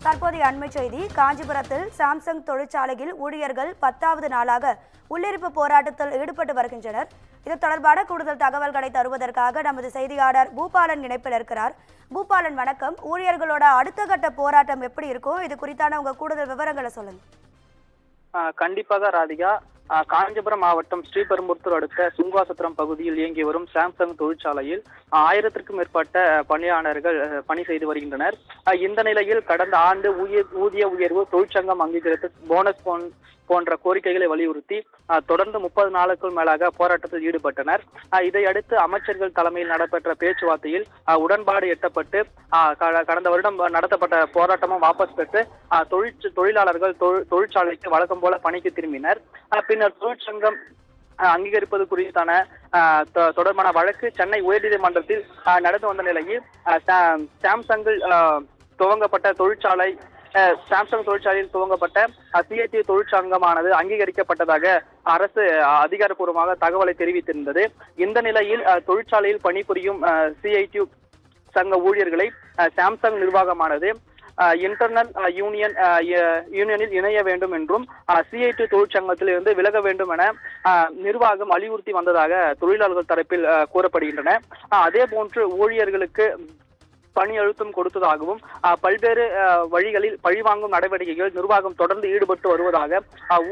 தற்போதைய அண்மை செய்தி. காஞ்சிபுரத்தில் சாம்சங் தொழிற்சாலையில் ஊழியர்கள் 10வது நாளாக உள்ளிருப்பு போராட்டத்தில் ஈடுபட்டு வருகின்றனர். இது தொடர்பான கூடுதல் தகவல்களை தருவதற்காக நமது செய்தியாளர் பூபாலன் இணைப்பில் இருக்கிறார். பூபாலன் வணக்கம். ஊழியர்களோட அடுத்த கட்ட போராட்டம் எப்படி இருக்கும்? இது குறித்தான உங்க கூடுதல் விவரங்களை சொல்லுங்க. கண்டிப்பாக ராதிகா. காஞ்சிபுரம் மாவட்டம் ஸ்ரீபெரும்புத்தூர் அடுத்த சுங்காசத்திரம் பகுதியில் இயங்கி வரும் சாம்சங் தொழிற்சாலையில் 1000க்கும் மேற்பட்ட பணியாளர்கள் பணி செய்து வருகின்றனர். இந்த நிலையில் கடந்த ஆண்டு ஊதிய உயர்வு, தொழிற்சங்கம் அங்கீகரித்து போனஸ் போன்ற கோரிக்கைகளை வலியுறுத்தி தொடர்ந்து 30 நாளுக்கும் மேலாக போராட்டத்தில் ஈடுபட்டனர். இதையடுத்து அமைச்சர்கள் தலைமையில் நடைபெற்ற பேச்சுவார்த்தையில் உடன்பாடு எட்டப்பட்டு கடந்த வருடம் நடத்தப்பட்ட போராட்டமும் வாபஸ் பெற்று தொழிலாளர்கள் தொழிற்சாலைக்கு வழக்கம் போல பணிக்கு திரும்பினர். பின்னர் தொழிற்சங்கம் அங்கீகரிப்பது குறித்தான தொடர்பான வழக்கு சென்னை உயர்நீதிமன்றத்தில் நடந்து வந்த நிலையில் சாம்சங்கில் துவங்கப்பட்ட தொழிற்சாலையில் துவங்கப்பட்ட சிஐடி தொழிற்சங்கமானது அங்கீகரிக்கப்பட்டதாக அரசு அதிகாரப்பூர்வமாக தகவலை தெரிவித்திருந்தது. இந்த நிலையில் தொழிற்சாலையில் பணிபுரியும் சிஐடி சங்க ஊழியர்களை சாம்சங் நிர்வாகமானது இன்டர்னல் யூனியனில் இணைய வேண்டும் என்றும் சிஐடி தொழிற்சங்கத்தில் இருந்து விலக வேண்டும் என நிர்வாகம் வலியுறுத்தி வந்ததாக தொழிலாளர்கள் தரப்பில் கூறப்படுகின்றன. அதே போன்று ஊழியர்களுக்கு பணி அழுத்தம் கொடுத்ததாகவும் பல்வேறு வழிகளில் பழிவாங்கும் நடவடிக்கைகள் நிர்வாகம் தொடர்ந்து ஈடுபட்டு வருவதாக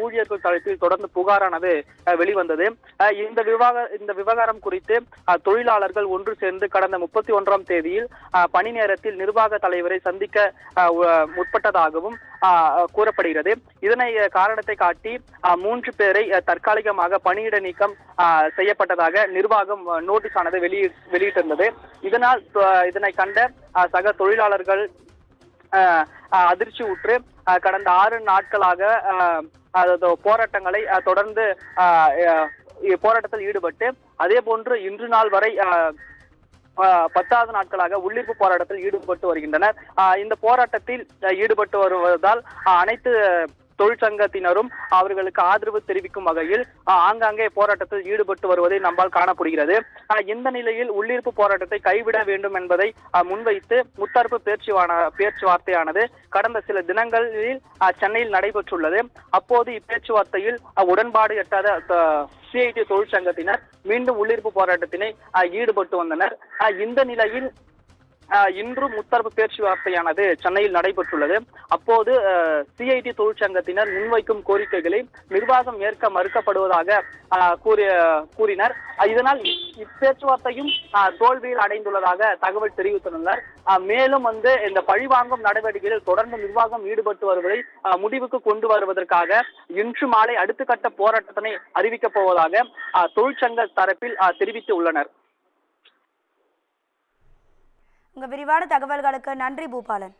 ஊழியர்கள் தரப்பில் தொடர்ந்து புகாரானது வெளிவந்தது. இந்த விவகாரம் குறித்து தொழிலாளர்கள் ஒன்று சேர்ந்து கடந்த 31ஆம் தேதியில் பணி நேரத்தில் நிர்வாக தலைவரை சந்திக்க முற்பட்டதாகவும் கூறப்படுகிறது. இதனை காரணத்தை காட்டி 3 பேரை தற்காலிகமாக பணியிட நீக்கம் செய்யப்பட்டதாக நிர்வாகம் நோட்டீஸ் ஆனது வெளியிட்டிருந்தது. இதனை கண்ட சக தொழிலாளர்கள் அதிர்ச்சி உற்று கடந்த 6 நாட்களாக போராட்டங்களை தொடர்ந்து போராட்டத்தில் ஈடுபட்டு அதே போன்று இன்று நாள் வரை 10வது நாட்களாக உள்ளிருப்பு போராட்டத்தில் ஈடுபட்டு வருகின்றனர். இந்த போராட்டத்தில் ஈடுபட்டு வருவதால் அனைத்து தொழிற்சங்கத்தினரும் அவர்களுக்கு ஆதரவு தெரிவிக்கும் வகையில் ஆங்காங்கே போராட்டத்தில் ஈடுபட்டு வருவதை நம்மால் காணப்படுகிறது. இந்த நிலையில் உள்ளிருப்பு போராட்டத்தை கைவிட வேண்டும் என்பதை முன்வைத்து முத்தரப்பு பேச்சுவார்த்தையானது கடந்த சில தினங்களில் சென்னையில் நடைபெற்றுள்ளது. அப்போது இப்பேச்சுவார்த்தையில் உடன்பாடு எட்டாத சிஐடி தொழிற்சங்கத்தினர் மீண்டும் உள்ளிருப்பு போராட்டத்தினை ஈடுபட்டு வந்தனர். இந்த நிலையில் இன்றும் முத்தரப்பு பேச்சுவார்த்தையானது சென்னையில் நடைபெற்றுள்ளது. அப்போது சிஐடி தொழிற்சங்கத்தினர் முன்வைக்கும் கோரிக்கைகளை நிர்வாகம் ஏற்க மறுக்கப்படுவதாக கூறினர். இதனால் இப்பேச்சுவார்த்தையும் தோல்வியில் அடைந்துள்ளதாக தகவல் தெரிவித்துள்ளனர். மேலும் இந்த பழிவாங்கும் நடவடிக்கைகளில் தொடர்ந்து நிர்வாகம் ஈடுபட்டு வருவதை முடிவுக்கு கொண்டு வருவதற்காக இன்று மாலை அடுத்த கட்ட போராட்டத்தினை அறிவிக்கப் போவதாக தொழிற்சங்க தரப்பில் தெரிவித்து உள்ளனர். உங்க விரிவான தகவல்களுக்கு நன்றி பூபாலன்.